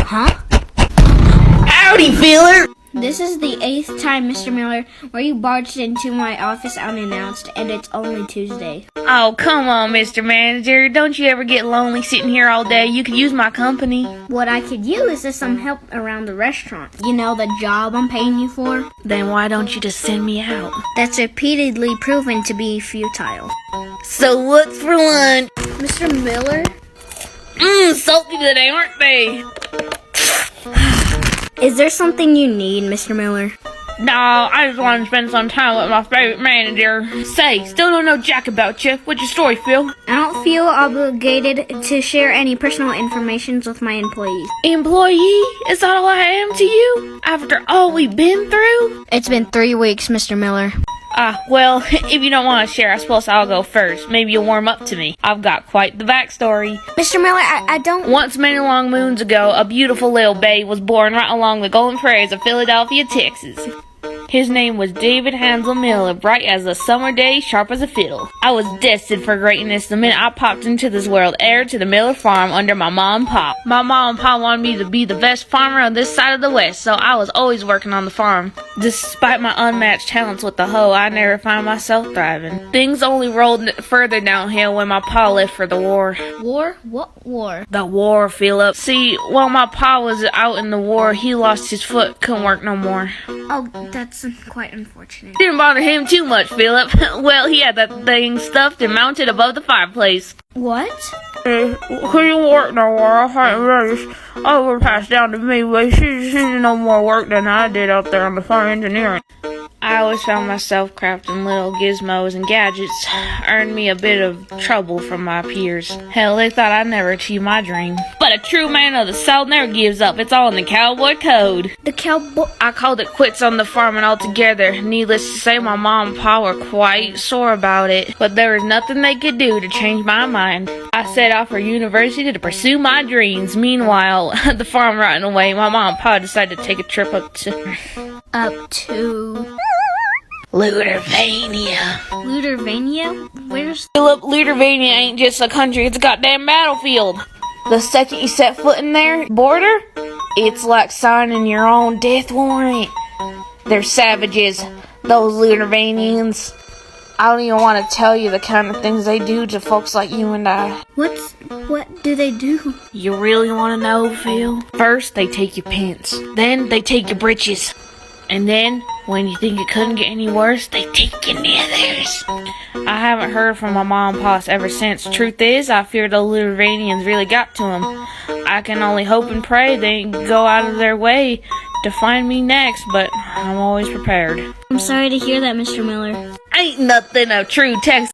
Huh? Howdy, Filler! This is the 8th time, Mr. Miller, where you barged into my office unannounced, and it's only Tuesday. Oh, come on, Mr. Manager. Don't you ever get lonely sitting here all day? You could use my company. What I could use is some help around the restaurant. You know, the job I'm paying you for? Then why don't you just send me out? That's repeatedly proven to be futile. So what's for lunch? Mr. Miller? Salty today, aren't they? Is there something you need, Mr. Miller? No, I just want to spend some time with my favorite manager. Say, still don't know jack about you. What's your story, Phil? I don't feel obligated to share any personal information with my employees. Employee? Is that all I am to you? After all we've been through? It's been 3 weeks, Mr. Miller. Well, if you don't want to share, I suppose I'll go first. Maybe you'll warm up to me. I've got quite the backstory. Mr. Miller, I don't... Once many long moons ago, a beautiful little babe was born right along the golden prairies of Philadelphia, Texas. His name was David Hansel Miller, bright as a summer day, sharp as a fiddle. I was destined for greatness the minute I popped into this world, heir to the Miller farm under my mom and pop. My mom and pop wanted me to be the best farmer on this side of the west, so I was always working on the farm. Despite my unmatched talents with the hoe, I never found myself thriving. Things only rolled further downhill when my pa left for the war. War? What war? The war, Philip. See, while my pa was out in the war, he lost his foot, couldn't work no more. Oh, that's quite unfortunate. Didn't bother him too much, Philip. Well, he had that thing stuffed and mounted above the fireplace. What? He didn't work no more. I hadn't really overpassed down to me, but she did no more work than I did out there on the farm engineering. I always found myself crafting little gizmos and gadgets, earned me a bit of trouble from my peers. Hell, they thought I'd never achieve my dream. But a true man of the South never gives up. It's all in the cowboy code. The cowboy... I called it quits on the farming altogether. Needless to say, my mom and pa were quite sore about it, but there was nothing they could do to change my mind. I set out for university to pursue my dreams. Meanwhile, the farm rotting away, my mom and pa decided to take a trip up to... Ludervania. Ludervania? Where's... Philip, Ludervania ain't just a country, it's a goddamn battlefield. The second you set foot in their border, it's like signing your own death warrant. They're savages, those Ludervanians. I don't even want to tell you the kind of things they do to folks like you and I. What do they do? You really want to know, Phil? First, they take your pants. Then, they take your britches. And then, when you think it couldn't get any worse, they take your nethers. I haven't heard from my mom and pa ever since. Truth is, I fear the Ludervanians really got to them. I can only hope and pray they go out of their way to find me next, but I'm always prepared. I'm sorry to hear that, Mr. Miller. Ain't nothing a true Texas